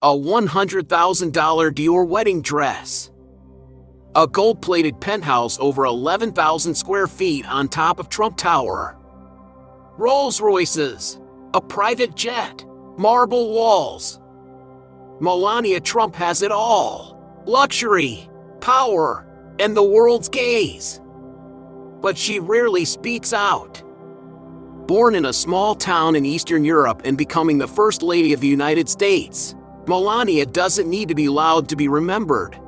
a $100,000 Dior wedding dress, a gold-plated penthouse over 11,000 square feet on top of Trump Tower, Rolls-Royces, a private jet, marble walls. Melania Trump has it all: luxury, power, and the world's gaze. But she rarely speaks out. Born in a small town in Eastern Europe and becoming the First Lady of the United States, Melania doesn't need to be loud to be remembered.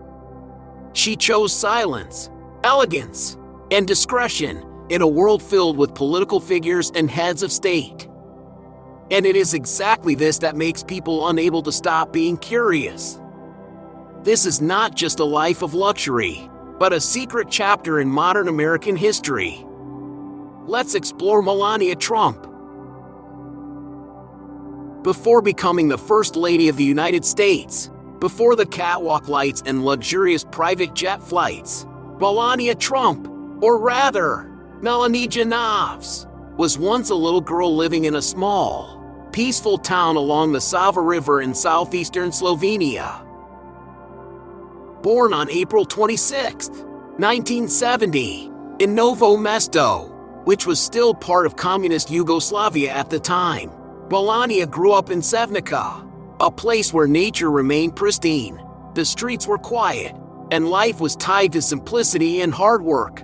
She chose silence, elegance, and discretion in a world filled with political figures and heads of state. And it is exactly this that makes people unable to stop being curious. This is not just a life of luxury, but a secret chapter in modern American history. Let's explore Melania Trump. Before becoming the First Lady of the United States, before the catwalk lights and luxurious private jet flights, Melania Trump, or rather, Melanie Janavs, was once a little girl living in a small, peaceful town along the Sava River in southeastern Slovenia. Born on April 26, 1970, in Novo Mesto, which was still part of communist Yugoslavia at the time, Melania grew up in Sevnica, a place where nature remained pristine, the streets were quiet, and life was tied to simplicity and hard work.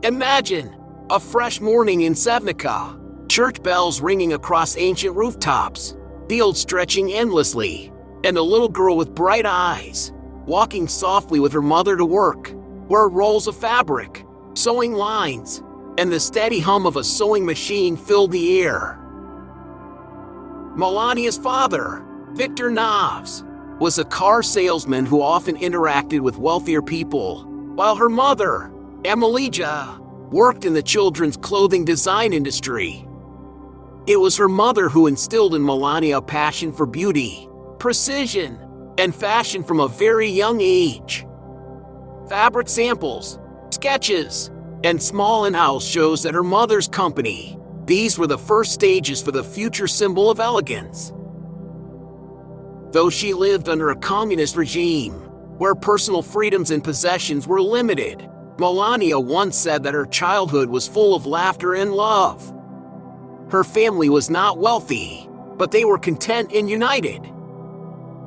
Imagine a fresh morning in Sevnica, church bells ringing across ancient rooftops, fields stretching endlessly, and a little girl with bright eyes, walking softly with her mother to work, where rolls of fabric, sewing lines, and the steady hum of a sewing machine filled the air. Melania's father, Victor Navs, was a car salesman who often interacted with wealthier people, while her mother, Emilija, worked in the children's clothing design industry. It was her mother who instilled in Melania a passion for beauty, precision, and fashion from a very young age. Fabric samples, sketches, and small in-house shows at her mother's company. These were the first stages for the future symbol of elegance. Though she lived under a communist regime, where personal freedoms and possessions were limited, Melania once said that her childhood was full of laughter and love. Her family was not wealthy, but they were content and united.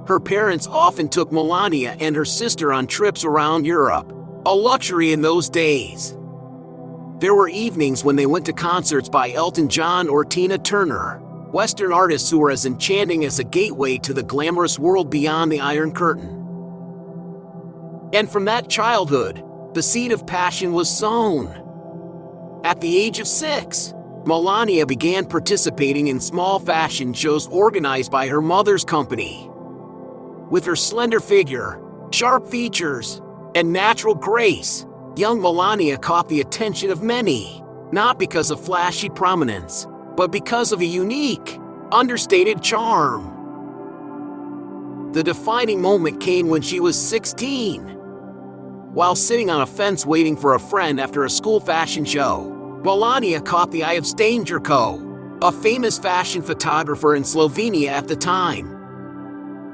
Her parents often took Melania and her sister on trips around Europe, a luxury in those days. There were evenings when they went to concerts by Elton John or Tina Turner, Western artists who were as enchanting as a gateway to the glamorous world beyond the Iron Curtain. And from that childhood, the seed of passion was sown. At the age of 6, Melania began participating in small fashion shows organized by her mother's company. With her slender figure, sharp features, and natural grace, young Melania caught the attention of many, not because of flashy prominence, but because of a unique, understated charm. The defining moment came when she was 16. While sitting on a fence waiting for a friend after a school fashion show, Melania caught the eye of Stanjurko, a famous fashion photographer in Slovenia at the time.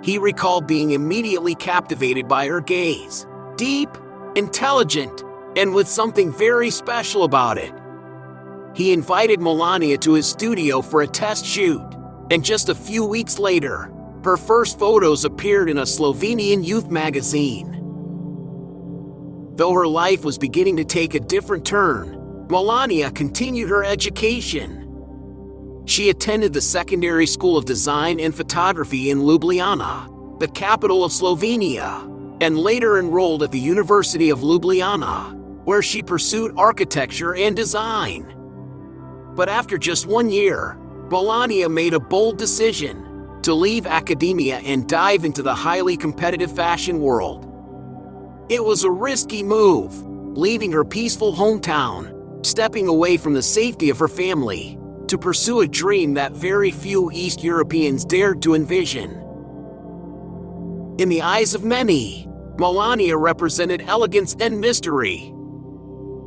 He recalled being immediately captivated by her gaze, deep, intelligent, and with something very special about it. He invited Melania to his studio for a test shoot, and just a few weeks later, her first photos appeared in a Slovenian youth magazine. Though her life was beginning to take a different turn, Melania continued her education. She attended the Secondary School of Design and Photography in Ljubljana, the capital of Slovenia, and later enrolled at the University of Ljubljana, where she pursued architecture and design. But after just 1 year, Melania made a bold decision to leave academia and dive into the highly competitive fashion world. It was a risky move, leaving her peaceful hometown, stepping away from the safety of her family, to pursue a dream that very few East Europeans dared to envision. In the eyes of many, Melania represented elegance and mystery.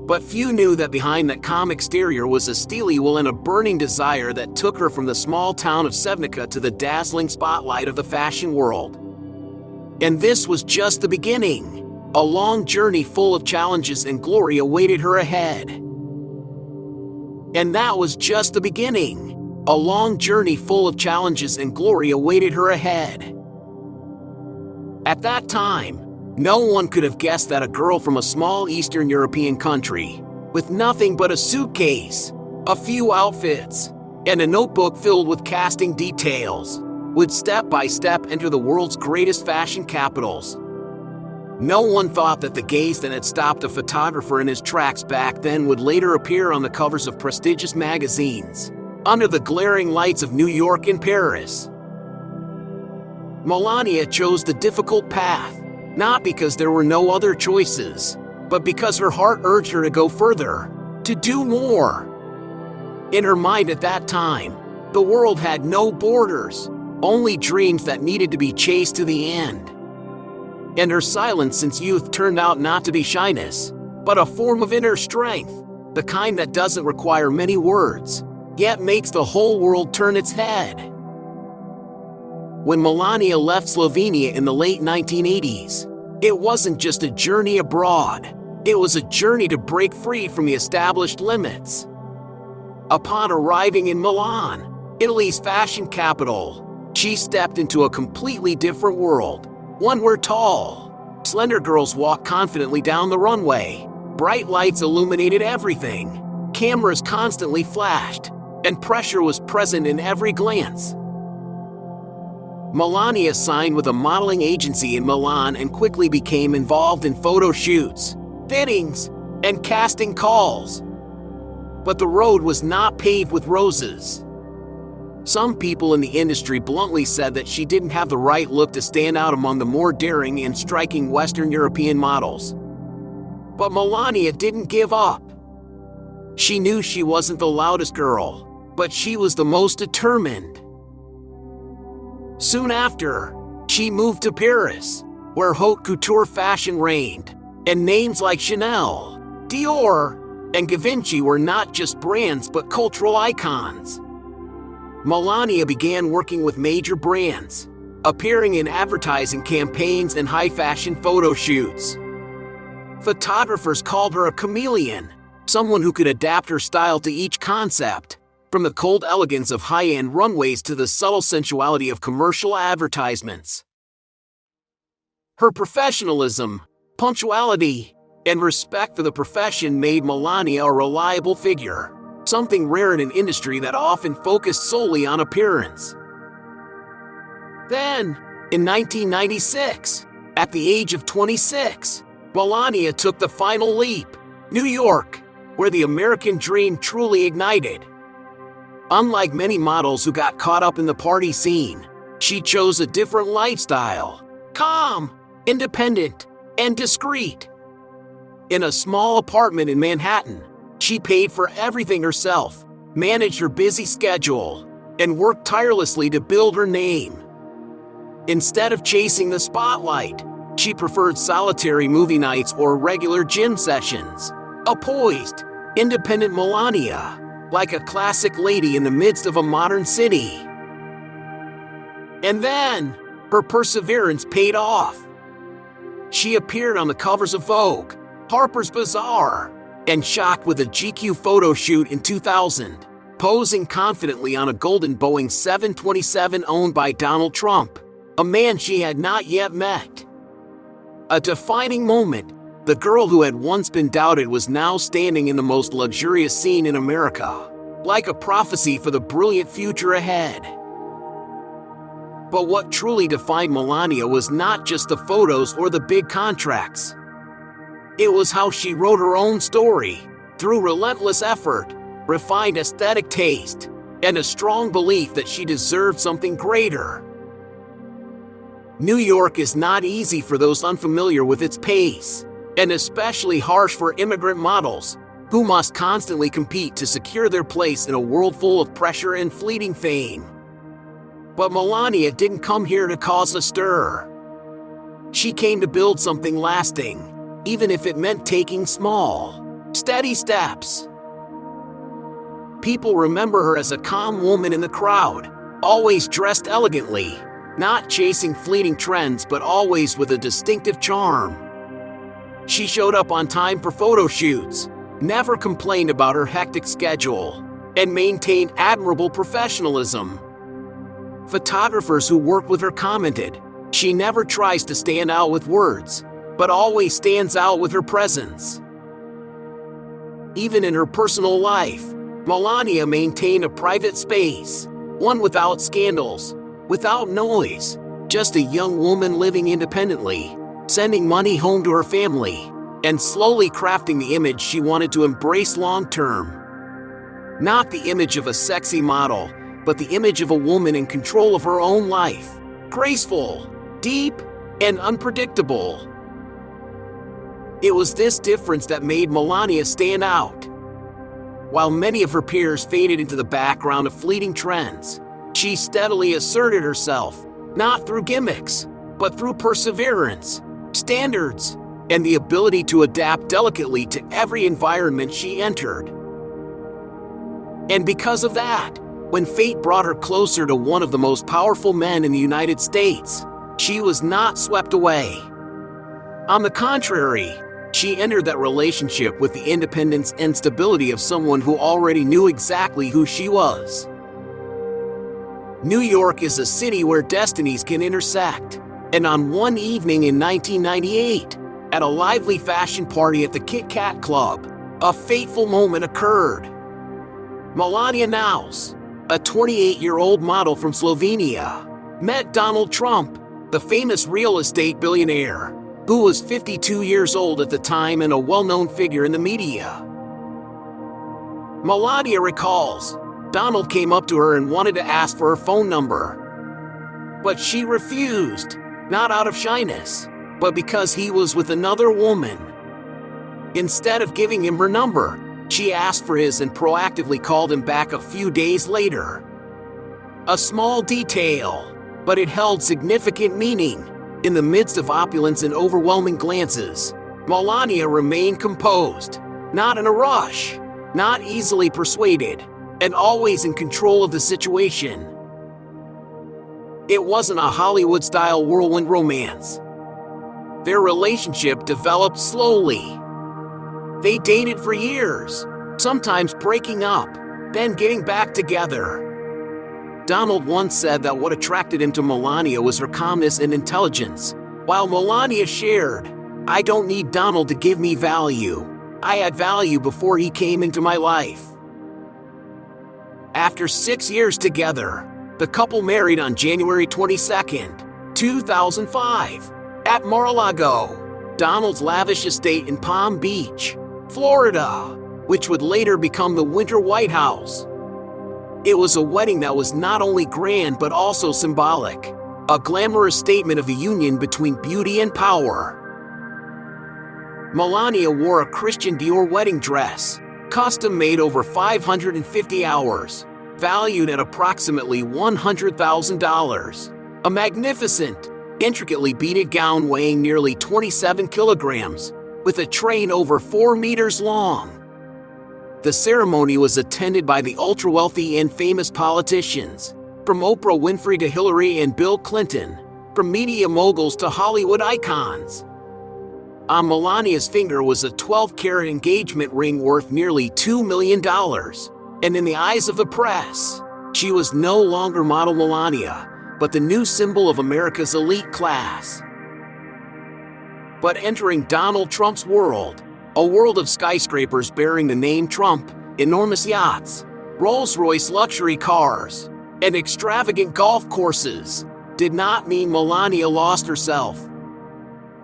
But few knew that behind that calm exterior was a steely will and a burning desire that took her from the small town of Sevnica to the dazzling spotlight of the fashion world. And this was just the beginning. A long journey full of challenges and glory awaited her ahead. And that was just the beginning. A long journey full of challenges and glory awaited her ahead. At that time, no one could have guessed that a girl from a small Eastern European country, with nothing but a suitcase, a few outfits, and a notebook filled with casting details, would step by step enter the world's greatest fashion capitals. No one thought that the gaze that had stopped a photographer in his tracks back then would later appear on the covers of prestigious magazines, under the glaring lights of New York and Paris. Melania chose the difficult path, not because there were no other choices, but because her heart urged her to go further, to do more. In her mind at that time, the world had no borders, only dreams that needed to be chased to the end. And her silence since youth turned out not to be shyness, but a form of inner strength, the kind that doesn't require many words, yet makes the whole world turn its head. When Melania left Slovenia in the late 1980s, it wasn't just a journey abroad, it was a journey to break free from the established limits. Upon arriving in Milan, Italy's fashion capital, she stepped into a completely different world, one where tall, slender girls walked confidently down the runway, bright lights illuminated everything, cameras constantly flashed, and pressure was present in every glance. Melania signed with a modeling agency in Milan and quickly became involved in photo shoots, fittings, and casting calls. But the road was not paved with roses. Some people in the industry bluntly said that she didn't have the right look to stand out among the more daring and striking Western European models. But Melania didn't give up. She knew she wasn't the loudest girl, but she was the most determined. Soon after, she moved to Paris, where haute couture fashion reigned, and names like Chanel, Dior, and Givenchy were not just brands but cultural icons. Melania began working with major brands, appearing in advertising campaigns and high-fashion photo shoots. Photographers called her a chameleon, someone who could adapt her style to each concept, from the cold elegance of high-end runways to the subtle sensuality of commercial advertisements. Her professionalism, punctuality, and respect for the profession made Melania a reliable figure, something rare in an industry that often focused solely on appearance. Then, in 1996, at the age of 26, Melania took the final leap, New York, where the American dream truly ignited. Unlike many models who got caught up in the party scene, she chose a different lifestyle, calm, independent, and discreet. In a small apartment in Manhattan, she paid for everything herself, managed her busy schedule, and worked tirelessly to build her name. Instead of chasing the spotlight, she preferred solitary movie nights or regular gym sessions. A poised, independent Melania, like a classic lady in the midst of a modern city. And then, her perseverance paid off. She appeared on the covers of Vogue, Harper's Bazaar, and shocked with a GQ photo shoot in 2000, posing confidently on a golden Boeing 727 owned by Donald Trump, a man she had not yet met. A defining moment, the girl who had once been doubted was now standing in the most luxurious scene in America, like a prophecy for the brilliant future ahead. But what truly defined Melania was not just the photos or the big contracts. It was how she wrote her own story, through relentless effort, refined aesthetic taste, and a strong belief that she deserved something greater. New York is not easy for those unfamiliar with its pace, and especially harsh for immigrant models, who must constantly compete to secure their place in a world full of pressure and fleeting fame. But Melania didn't come here to cause a stir. She came to build something lasting, even if it meant taking small, steady steps. People remember her as a calm woman in the crowd, always dressed elegantly, not chasing fleeting trends but always with a distinctive charm. She showed up on time for photo shoots, never complained about her hectic schedule, and maintained admirable professionalism. Photographers who worked with her commented, "She never tries to stand out with words, but always stands out with her presence." Even in her personal life, Melania maintained a private space, one without scandals, without noise, just a young woman living independently, sending money home to her family, and slowly crafting the image she wanted to embrace long-term. Not the image of a sexy model, but the image of a woman in control of her own life, graceful, deep, and unpredictable. It was this difference that made Melania stand out. While many of her peers faded into the background of fleeting trends, she steadily asserted herself, not through gimmicks, but through perseverance, standards, and the ability to adapt delicately to every environment she entered. And because of that, when fate brought her closer to one of the most powerful men in the United States, she was not swept away. On the contrary, she entered that relationship with the independence and stability of someone who already knew exactly who she was. New York is a city where destinies can intersect, and on one evening in 1998, at a lively fashion party at the Kit Kat Club, a fateful moment occurred. Melania Naus, a 28-year-old model from Slovenia, met Donald Trump, the famous real estate billionaire, who was 52 years old at the time and a well-known figure in the media. Melania recalls, Donald came up to her and wanted to ask for her phone number. But she refused, not out of shyness, but because he was with another woman. Instead of giving him her number, she asked for his and proactively called him back a few days later. A small detail, but it held significant meaning. In the midst of opulence and overwhelming glances, Melania remained composed, not in a rush, not easily persuaded, and always in control of the situation. It wasn't a Hollywood-style whirlwind romance. Their relationship developed slowly. They dated for years, sometimes breaking up, then getting back together. Donald once said that what attracted him to Melania was her calmness and intelligence, while Melania shared, "I don't need Donald to give me value. I had value before he came into my life." After 6 years together, the couple married on January 22, 2005, at Mar-a-Lago, Donald's lavish estate in Palm Beach, Florida, which would later become the Winter White House. It was a wedding that was not only grand but also symbolic, a glamorous statement of a union between beauty and power. Melania wore a Christian Dior wedding dress, custom-made over 550 hours, valued at approximately $100,000. A magnificent, intricately beaded gown weighing nearly 27 kilograms, with a train over 4 meters long. The ceremony was attended by the ultra-wealthy and famous politicians, from Oprah Winfrey to Hillary and Bill Clinton, from media moguls to Hollywood icons. On Melania's finger was a 12-carat engagement ring worth nearly $2 million, and in the eyes of the press, she was no longer model Melania, but the new symbol of America's elite class. But entering Donald Trump's world, a world of skyscrapers bearing the name Trump, enormous yachts, Rolls-Royce luxury cars, and extravagant golf courses, did not mean Melania lost herself.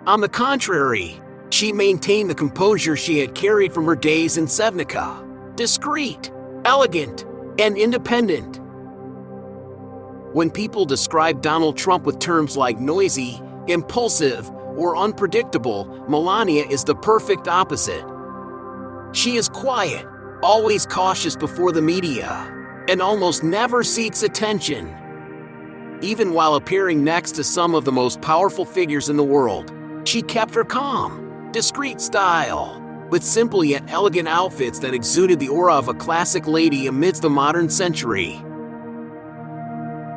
On the contrary, she maintained the composure she had carried from her days in Sevnica, discreet, elegant, and independent. When people describe Donald Trump with terms like noisy, impulsive, or unpredictable, Melania is the perfect opposite. She is quiet, always cautious before the media, and almost never seeks attention. Even while appearing next to some of the most powerful figures in the world, she kept her calm, discreet style. with simple yet elegant outfits that exuded the aura of a classic lady amidst the modern century.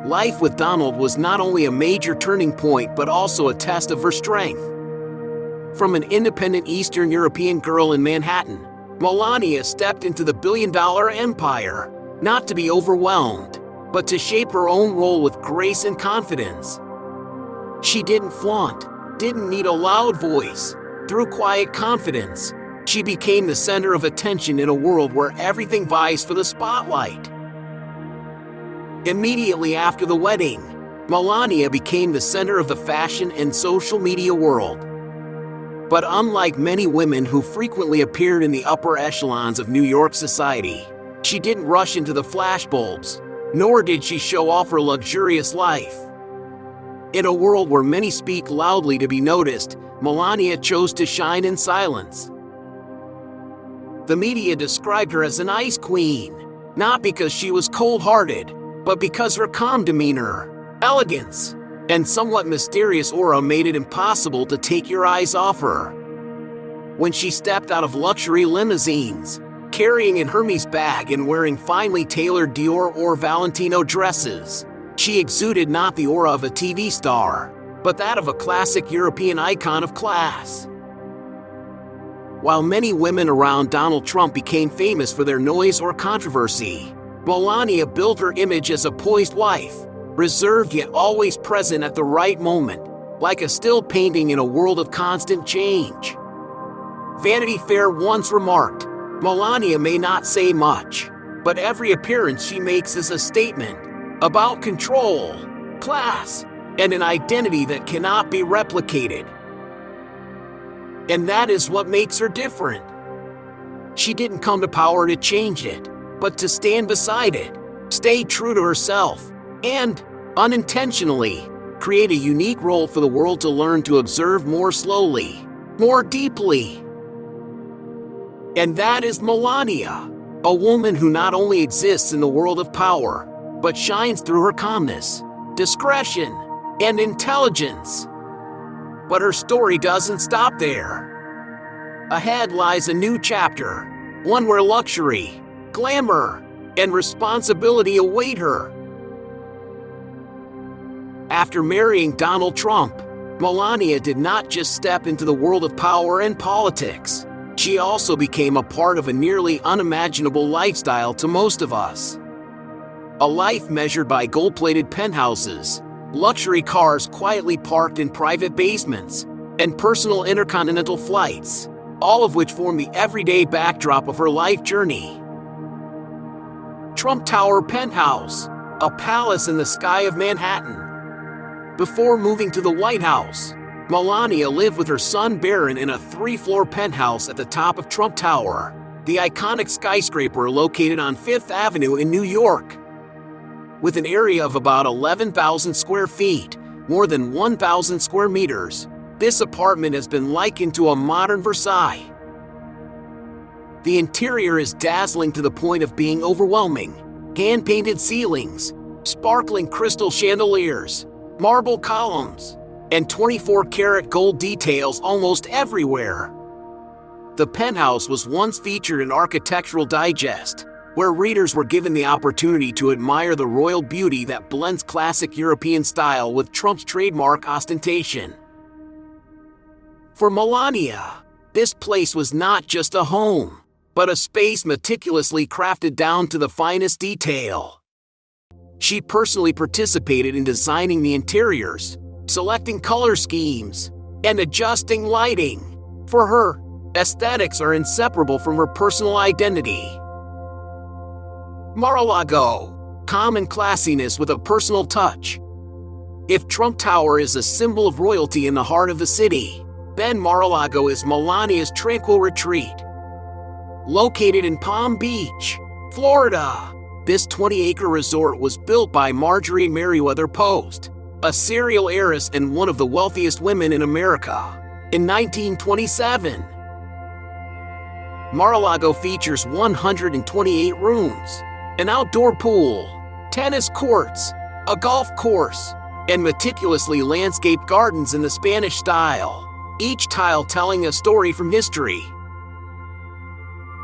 Life with Donald was not only a major turning point but also a test of her strength. From an independent Eastern European girl in Manhattan, Melania stepped into the billion-dollar empire, not to be overwhelmed, but to shape her own role with grace and confidence. She didn't flaunt, didn't need a loud voice. Through quiet confidence, she became the center of attention in a world where everything vies for the spotlight. Immediately after the wedding, Melania became the center of the fashion and social media world. But unlike many women who frequently appeared in the upper echelons of New York society, she didn't rush into the flashbulbs, nor did she show off her luxurious life. In a world where many speak loudly to be noticed, Melania chose to shine in silence. The media described her as an ice queen, not because she was cold-hearted, but because her calm demeanor, elegance, and somewhat mysterious aura made it impossible to take your eyes off her. When she stepped out of luxury limousines, carrying an Hermes bag and wearing finely tailored Dior or Valentino dresses, she exuded not the aura of a TV star, but that of a classic European icon of class. While many women around Donald Trump became famous for their noise or controversy, Melania built her image as a poised wife, reserved yet always present at the right moment, like a still painting in a world of constant change. Vanity Fair once remarked, "Melania may not say much, but every appearance she makes is a statement about control, class, and an identity that cannot be replicated." And that is what makes her different. She didn't come to power to change it, but to stand beside it, stay true to herself, and, unintentionally, create a unique role for the world to learn to observe more slowly, more deeply. And that is Melania, a woman who not only exists in the world of power, but shines through her calmness, discretion, and intelligence. But her story doesn't stop there. Ahead lies a new chapter, one where luxury, glamour, and responsibility await her. After marrying Donald Trump, Melania did not just step into the world of power and politics. She also became a part of a nearly unimaginable lifestyle to most of us. A life measured by gold-plated penthouses, luxury cars quietly parked in private basements, and personal intercontinental flights, all of which form the everyday backdrop of her life journey. Trump Tower Penthouse, a palace in the sky of Manhattan. Before moving to the White House, Melania lived with her son Barron in a 3-floor penthouse at the top of Trump Tower, the iconic skyscraper located on 5th Avenue in New York. With an area of about 11,000 square feet, more than 1,000 square meters, this apartment has been likened to a modern Versailles. The interior is dazzling to the point of being overwhelming. Hand-painted ceilings, sparkling crystal chandeliers, marble columns, and 24-karat gold details almost everywhere. The penthouse was once featured in Architectural Digest, where readers were given the opportunity to admire the royal beauty that blends classic European style with Trump's trademark ostentation. For Melania, this place was not just a home, but a space meticulously crafted down to the finest detail. She personally participated in designing the interiors, selecting color schemes, and adjusting lighting. For her, aesthetics are inseparable from her personal identity. Mar-a-Lago, calm and classiness with a personal touch. If Trump Tower is a symbol of royalty in the heart of the city, then Mar-a-Lago is Melania's tranquil retreat. Located in Palm Beach, Florida, this 20-acre resort was built by Marjorie Merriweather Post, a serial heiress and one of the wealthiest women in America, in 1927. Mar-a-Lago features 128 rooms, an outdoor pool, tennis courts, a golf course, and meticulously landscaped gardens in the Spanish style, each tile telling a story from history.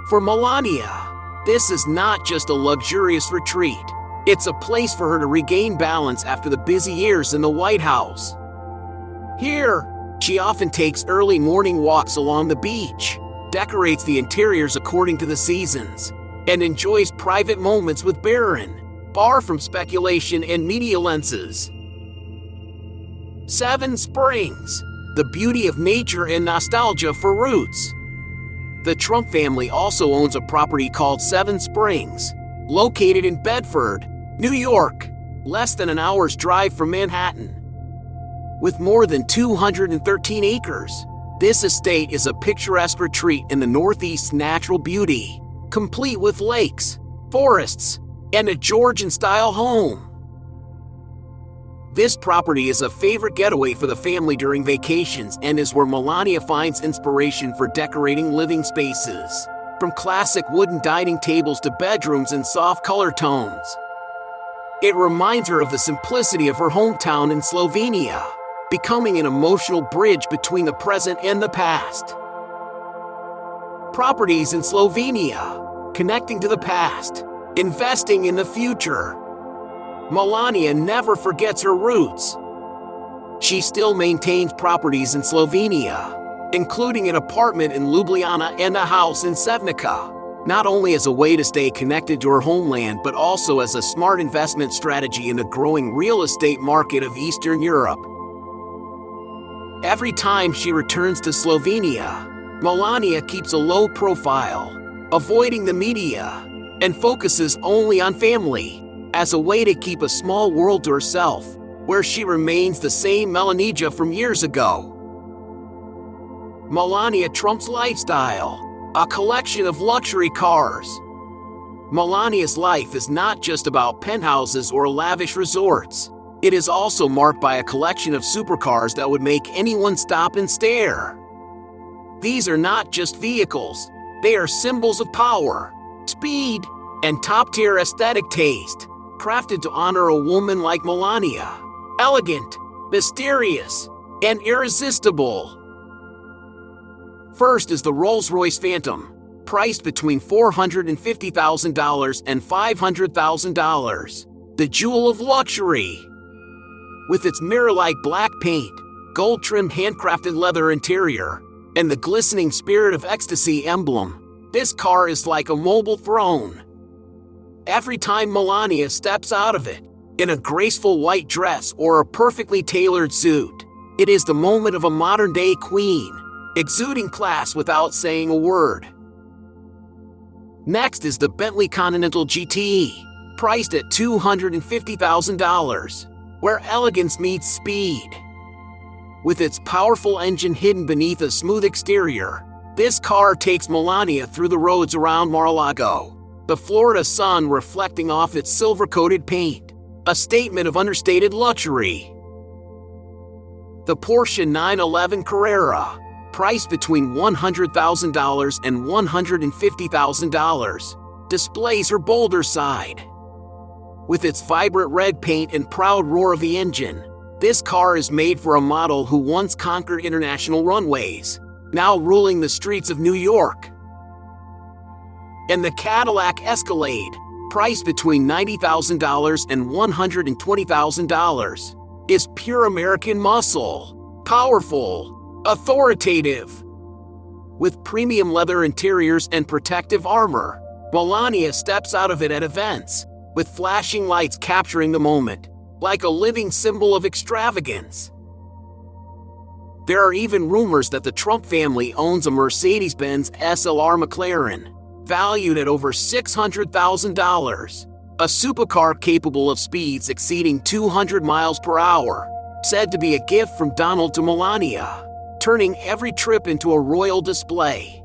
For Melania, this is not just a luxurious retreat. It's a place for her to regain balance after the busy years in the White House. Here, she often takes early morning walks along the beach, decorates the interiors according to the seasons, and enjoys private moments with Barron, far from speculation and media lenses. 7 Springs, the beauty of nature and nostalgia for roots. The Trump family also owns a property called 7 Springs, located in Bedford, New York, less than an hour's drive from Manhattan. With more than 213 acres, this estate is a picturesque retreat in the Northeast's natural beauty, complete with lakes, forests, and a Georgian-style home. This property is a favorite getaway for the family during vacations and is where Melania finds inspiration for decorating living spaces, from classic wooden dining tables to bedrooms in soft color tones. It reminds her of the simplicity of her hometown in Slovenia, becoming an emotional bridge between the present and the past. Properties in Slovenia, connecting to the past, investing in the future. Melania never forgets her roots. She still maintains properties in Slovenia, including an apartment in Ljubljana and a house in Sevnica, not only as a way to stay connected to her homeland but also as a smart investment strategy in the growing real estate market of Eastern Europe. Every time she returns to Slovenia, Melania keeps a low profile, avoiding the media, and focuses only on family, as a way to keep a small world to herself, where she remains the same Melania from years ago. Melania Trump's lifestyle, a collection of luxury cars. Melania's life is not just about penthouses or lavish resorts. It is also marked by a collection of supercars that would make anyone stop and stare. These are not just vehicles, they are symbols of power, speed, and top-tier aesthetic taste, crafted to honor a woman like Melania, elegant, mysterious, and irresistible. First is the Rolls-Royce Phantom, priced between $450,000 and $500,000, the jewel of luxury. With its mirror-like black paint, gold-trimmed handcrafted leather interior, and the glistening Spirit of Ecstasy emblem, this car is like a mobile throne. Every time Melania steps out of it, in a graceful white dress or a perfectly tailored suit, it is the moment of a modern-day queen, exuding class without saying a word. Next is the Bentley Continental GTE, priced at $250,000, where elegance meets speed. With its powerful engine hidden beneath a smooth exterior, this car takes Melania through the roads around Mar-a-Lago, the Florida sun reflecting off its silver-coated paint, a statement of understated luxury. The Porsche 911 Carrera, priced between $100,000 and $150,000, displays her bolder side. With its vibrant red paint and proud roar of the engine, this car is made for a model who once conquered international runways, now ruling the streets of New York. And the Cadillac Escalade, priced between $90,000 and $120,000, is pure American muscle, powerful, authoritative. With premium leather interiors and protective armor, Melania steps out of it at events, with flashing lights capturing the moment, like a living symbol of extravagance. There are even rumors that the Trump family owns a Mercedes-Benz SLR McLaren, valued at over $600,000, a supercar capable of speeds exceeding 200 miles per hour, said to be a gift from Donald to Melania, turning every trip into a royal display.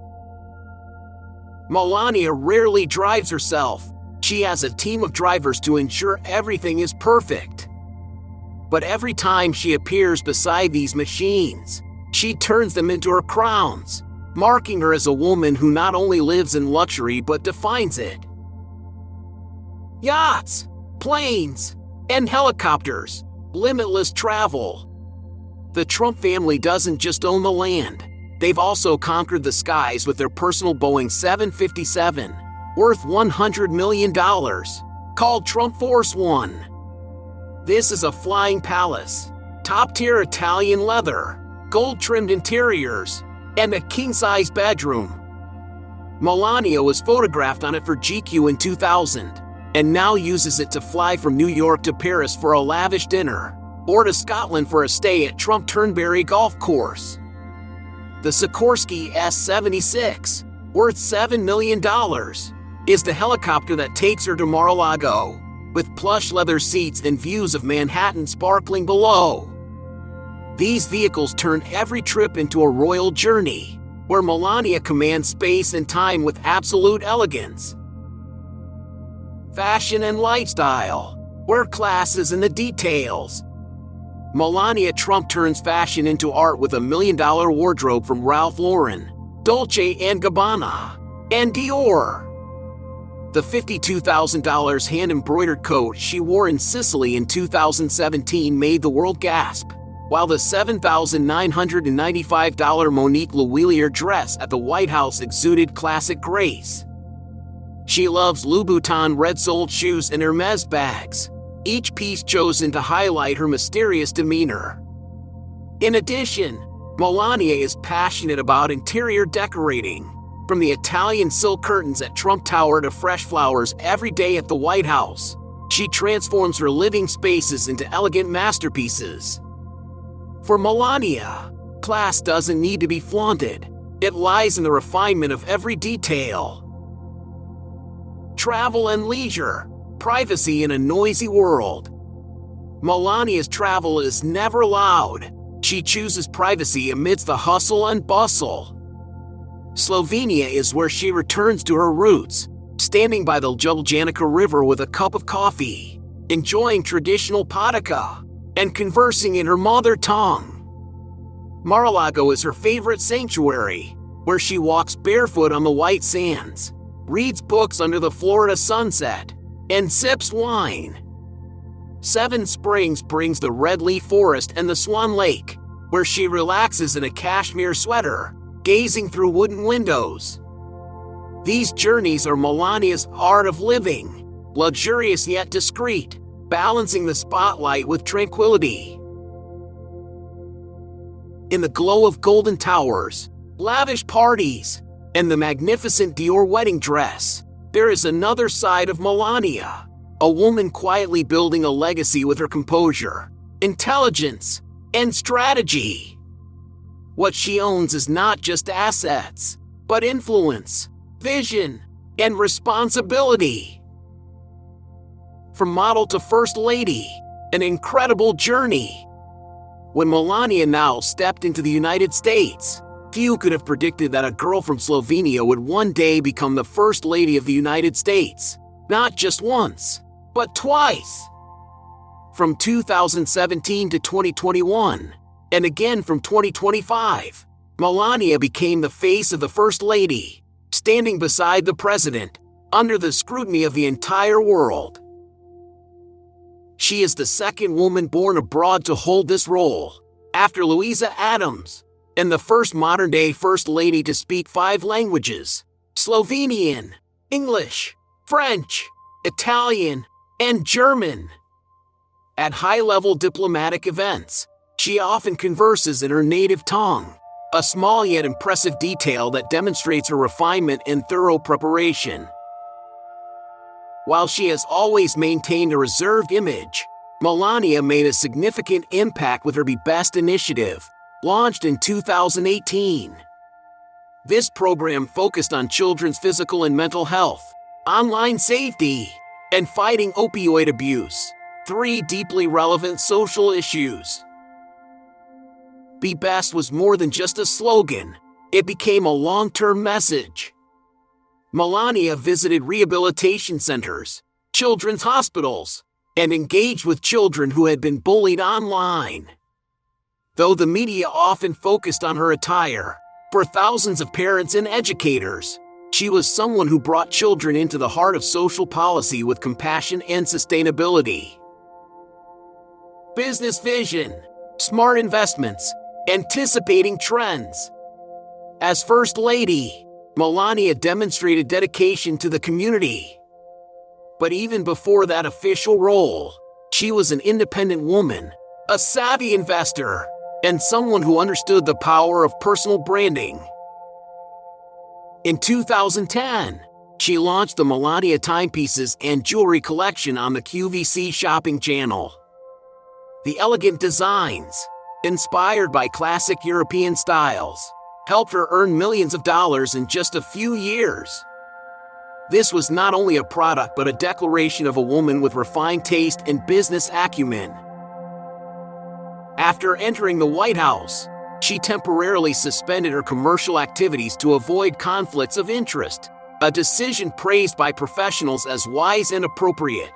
Melania rarely drives herself. She has a team of drivers to ensure everything is perfect. But every time she appears beside these machines, she turns them into her crowns, marking her as a woman who not only lives in luxury but defines it. Yachts, planes, and helicopters, limitless travel. The Trump family doesn't just own the land, They've also conquered the skies with their personal Boeing 757, worth $100 million, called Trump Force One. This is a flying palace, top-tier Italian leather, gold-trimmed interiors, and a king-size bedroom. Melania was photographed on it for GQ in 2000, and now uses it to fly from New York to Paris for a lavish dinner, or to Scotland for a stay at Trump Turnberry Golf Course. The Sikorsky S-76, worth $7 million, is the helicopter that takes her to Mar-a-Lago, with plush leather seats and views of Manhattan sparkling below. These vehicles turn every trip into a royal journey, where Melania commands space and time with absolute elegance. Fashion and lifestyle, where class is in the details. Melania Trump turns fashion into art with a $1 million wardrobe from Ralph Lauren, Dolce & Gabbana, and Dior. The $52,000 hand-embroidered coat she wore in Sicily in 2017 made the world gasp, while the $7,995 Monique Lhuillier dress at the White House exuded classic grace. She loves Louboutin red-soled shoes and Hermes bags, each piece chosen to highlight her mysterious demeanor. In addition, Melania is passionate about interior decorating, from the Italian silk curtains at Trump Tower to fresh flowers every day at the White House. She transforms her living spaces into elegant masterpieces. For Melania, class doesn't need to be flaunted. It lies in the refinement of every detail. Travel and leisure, privacy in a noisy world. Melania's travel is never loud. She chooses privacy amidst the hustle and bustle. Slovenia is where she returns to her roots, standing by the Ljubljanica River with a cup of coffee, enjoying traditional patika, and conversing in her mother tongue. Mar-a-Lago is her favorite sanctuary, where she walks barefoot on the white sands, reads books under the Florida sunset, and sips wine. Seven Springs brings the Red Leaf Forest and the Swan Lake, where she relaxes in a cashmere sweater, gazing through wooden windows. These journeys are Melania's art of living, luxurious yet discreet, balancing the spotlight with tranquility. In the glow of golden towers, lavish parties, and the magnificent Dior wedding dress, there is another side of Melania, a woman quietly building a legacy with her composure, intelligence, and strategy. What she owns is not just assets, but influence, vision, and responsibility. From model to first lady, an incredible journey. When Melania now stepped into the United States, few could have predicted that a girl from Slovenia would one day become the First Lady of the United States, not just once, but twice. From 2017 to 2021, and again from 2025, Melania became the face of the First Lady, standing beside the President, under the scrutiny of the entire world. She is the second woman born abroad to hold this role, after Louisa Adams, and the first modern-day First Lady to speak 5 languages: Slovenian, English, French, Italian, and German. At high-level diplomatic events, she often converses in her native tongue, a small yet impressive detail that demonstrates her refinement and thorough preparation. While she has always maintained a reserved image, Melania made a significant impact with her Be Best initiative, launched in 2018. This program focused on children's physical and mental health, online safety, and fighting opioid abuse, 3 deeply relevant social issues. Be Best was more than just a slogan, it became a long-term message. Melania visited rehabilitation centers, children's hospitals, and engaged with children who had been bullied online. Though the media often focused on her attire, for thousands of parents and educators, she was someone who brought children into the heart of social policy with compassion and sustainability. Business vision, smart investments, anticipating trends. As First Lady, Melania demonstrated dedication to the community. But even before that official role, she was an independent woman, a savvy investor, and someone who understood the power of personal branding. In 2010, she launched the Melania timepieces and jewelry collection on the QVC shopping channel. The elegant designs, inspired by classic European styles, helped her earn millions of dollars in just a few years. This was not only a product but a declaration of a woman with refined taste and business acumen. After entering the White House, she temporarily suspended her commercial activities to avoid conflicts of interest, a decision praised by professionals as wise and appropriate.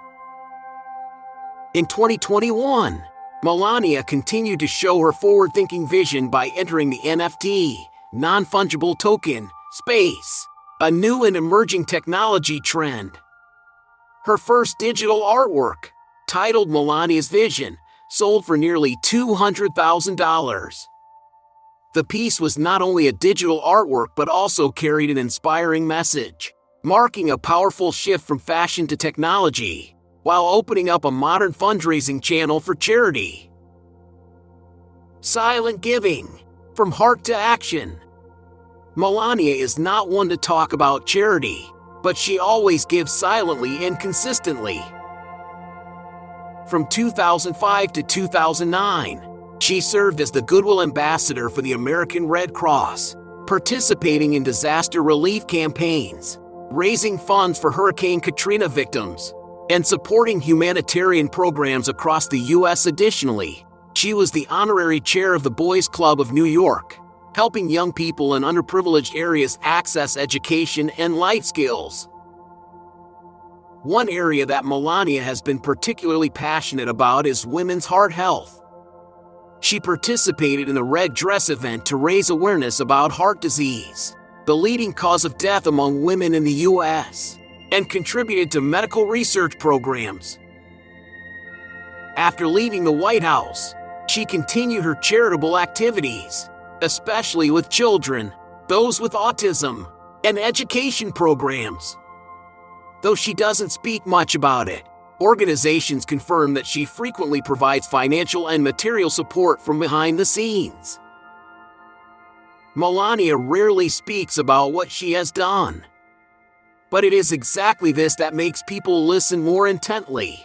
In 2021, Melania continued to show her forward-thinking vision by entering the NFT, non-fungible token, space, a new and emerging technology trend. Her first digital artwork, titled Melania's Vision, sold for nearly $200,000. The piece was not only a digital artwork but also carried an inspiring message, marking a powerful shift from fashion to technology, while opening up a modern fundraising channel for charity. Silent giving, from heart to action. Melania is not one to talk about charity, but she always gives silently and consistently. From 2005 to 2009, she served as the Goodwill Ambassador for the American Red Cross, participating in disaster relief campaigns, raising funds for Hurricane Katrina victims, and supporting humanitarian programs across the U.S. Additionally, she was the honorary chair of the Boys Club of New York, helping young people in underprivileged areas access education and life skills. One area that Melania has been particularly passionate about is women's heart health. She participated in the Red Dress event to raise awareness about heart disease, the leading cause of death among women in the U.S., and contributed to medical research programs. After leaving the White House, she continued her charitable activities, especially with children, those with autism, and education programs. Though she doesn't speak much about it, organizations confirm that she frequently provides financial and material support from behind the scenes. Melania rarely speaks about what she has done. But it is exactly this that makes people listen more intently.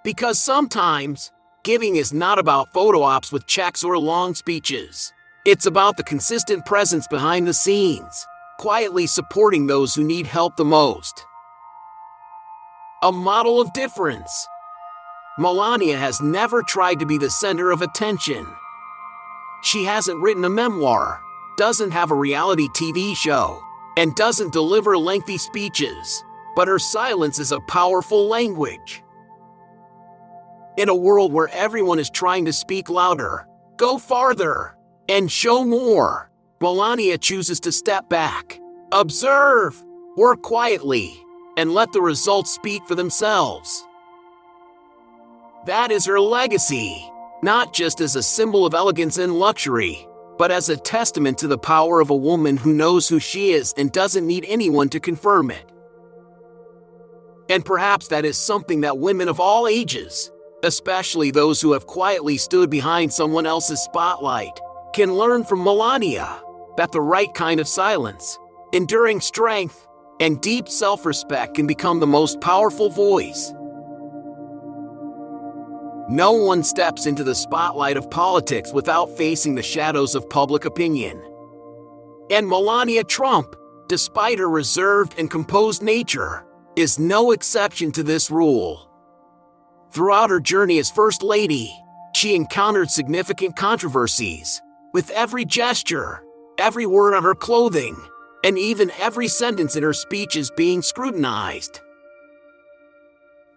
Because sometimes, giving is not about photo ops with checks or long speeches. It's about the consistent presence behind the scenes, quietly supporting those who need help the most. A model of difference. Melania has never tried to be the center of attention. She hasn't written a memoir, doesn't have a reality TV show, and doesn't deliver lengthy speeches, but her silence is a powerful language. In a world where everyone is trying to speak louder, go farther, and show more, Melania chooses to step back, observe, work quietly, and let the results speak for themselves. That is her legacy, not just as a symbol of elegance and luxury, but as a testament to the power of a woman who knows who she is and doesn't need anyone to confirm it. And perhaps that is something that women of all ages, especially those who have quietly stood behind someone else's spotlight, can learn from Melania, that the right kind of silence, enduring strength, and deep self-respect can become the most powerful voice. No one steps into the spotlight of politics without facing the shadows of public opinion. And Melania Trump, despite her reserved and composed nature, is no exception to this rule. Throughout her journey as First Lady, she encountered significant controversies, with every gesture, every word on her clothing, and even every sentence in her speeches being scrutinized.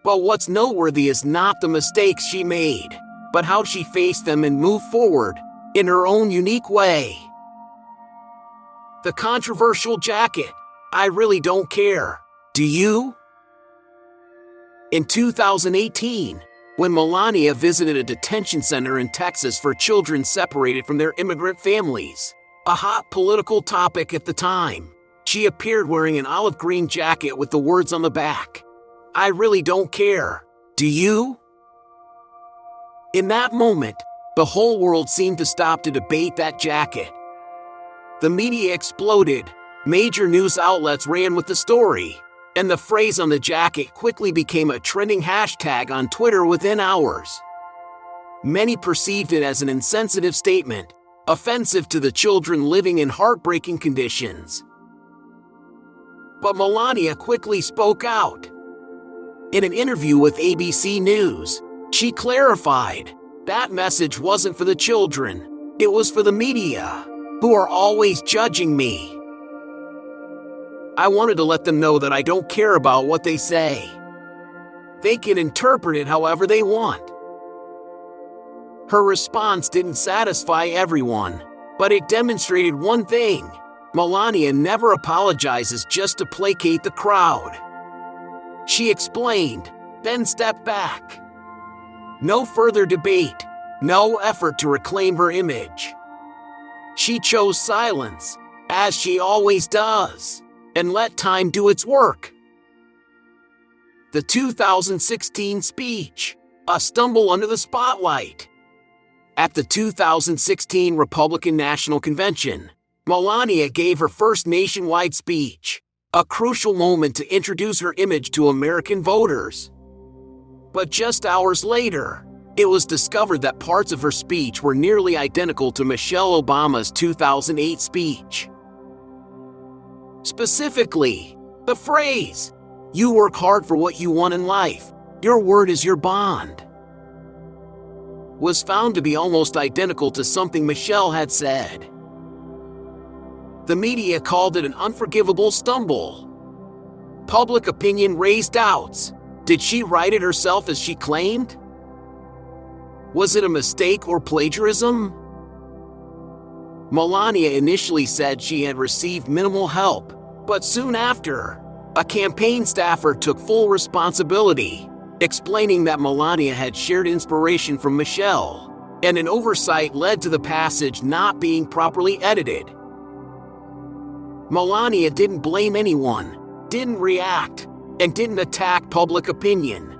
But what's noteworthy is not the mistakes she made, but how she faced them and moved forward, in her own unique way. The controversial jacket, I really don't care, do you? In 2018, when Melania visited a detention center in Texas for children separated from their immigrant families, a hot political topic at the time. She appeared wearing an olive green jacket with the words on the back, "I really don't care. Do you?" In that moment, the whole world seemed to stop to debate that jacket. The media exploded, major news outlets ran with the story, and the phrase on the jacket quickly became a trending hashtag on Twitter within hours. Many perceived it as an insensitive statement, offensive to the children living in heartbreaking conditions. But Melania quickly spoke out. In an interview with ABC News, she clarified, "That message wasn't for the children, it was for the media, who are always judging me. I wanted to let them know that I don't care about what they say. They can interpret it however they want." Her response didn't satisfy everyone, but it demonstrated one thing: Melania never apologizes just to placate the crowd. She explained, then stepped back. No further debate, no effort to reclaim her image. She chose silence, as she always does, and let time do its work. The 2016 speech, a stumble under the spotlight. At the 2016 Republican National Convention, Melania gave her first nationwide speech, a crucial moment to introduce her image to American voters. But just hours later, it was discovered that parts of her speech were nearly identical to Michelle Obama's 2008 speech. Specifically, the phrase, "You work hard for what you want in life, your word is your bond," was found to be almost identical to something Michelle had said. The media called it an unforgivable stumble. Public opinion raised doubts. Did she write it herself as she claimed? Was it a mistake or plagiarism? Melania initially said she had received minimal help, but soon after, a campaign staffer took full responsibility, explaining that Melania had shared inspiration from Michelle, and an oversight led to the passage not being properly edited. Melania didn't blame anyone, didn't react, and didn't attack public opinion.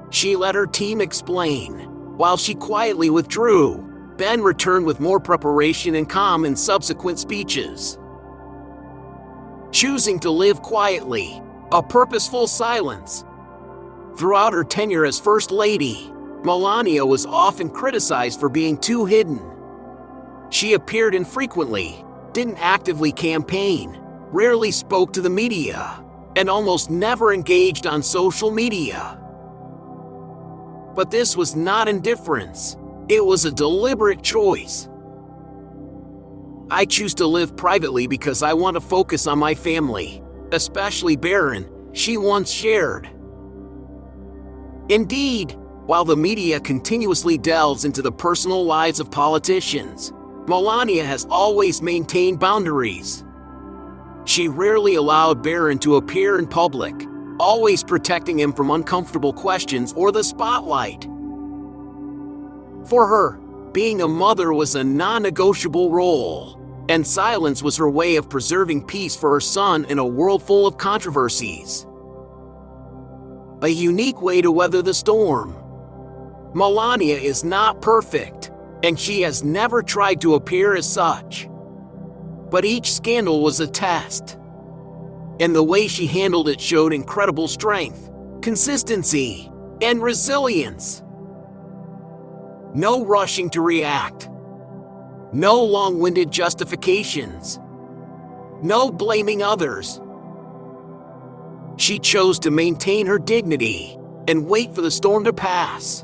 She let her team explain, while she quietly withdrew, then returned with more preparation and calm in subsequent speeches. Choosing to live quietly, a purposeful silence. Throughout her tenure as First Lady, Melania was often criticized for being too hidden. She appeared infrequently, didn't actively campaign, rarely spoke to the media, and almost never engaged on social media. But this was not indifference, it was a deliberate choice. "I choose to live privately because I want to focus on my family, especially Barron," she once shared. Indeed, while the media continuously delves into the personal lives of politicians, Melania has always maintained boundaries. She rarely allowed Barron to appear in public, always protecting him from uncomfortable questions or the spotlight. For her, being a mother was a non-negotiable role, and silence was her way of preserving peace for her son in a world full of controversies. A unique way to weather the storm. Melania is not perfect, and she has never tried to appear as such. But each scandal was a test, and the way she handled it showed incredible strength, consistency, and resilience. No rushing to react. No long-winded justifications. No blaming others. She chose to maintain her dignity and wait for the storm to pass.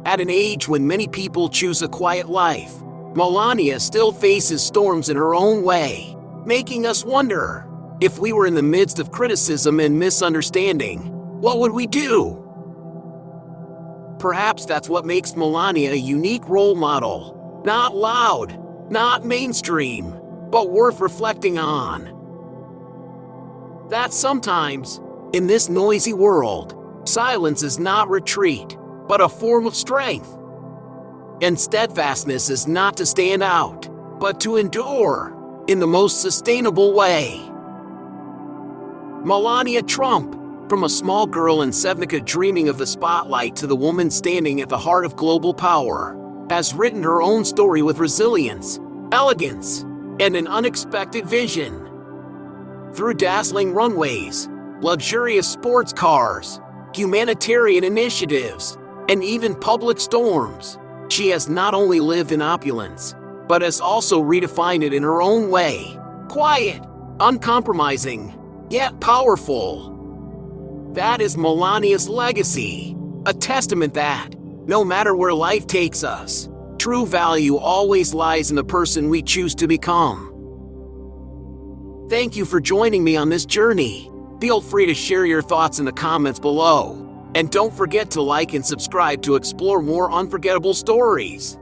At an age when many people choose a quiet life, Melania still faces storms in her own way, making us wonder, if we were in the midst of criticism and misunderstanding, what would we do? Perhaps that's what makes Melania a unique role model. Not loud, not mainstream, but worth reflecting on. That sometimes, in this noisy world, silence is not retreat, but a form of strength. And steadfastness is not to stand out, but to endure in the most sustainable way. Melania Trump, from a small girl in Sevnica dreaming of the spotlight to the woman standing at the heart of global power, has written her own story with resilience, elegance, and an unexpected vision. Through dazzling runways, luxurious sports cars, humanitarian initiatives, and even public storms, she has not only lived in opulence, but has also redefined it in her own way. Quiet, uncompromising, yet powerful. That is Melania's legacy, a testament that, no matter where life takes us, true value always lies in the person we choose to become. Thank you for joining me on this journey. Feel free to share your thoughts in the comments below. And don't forget to like and subscribe to explore more unforgettable stories.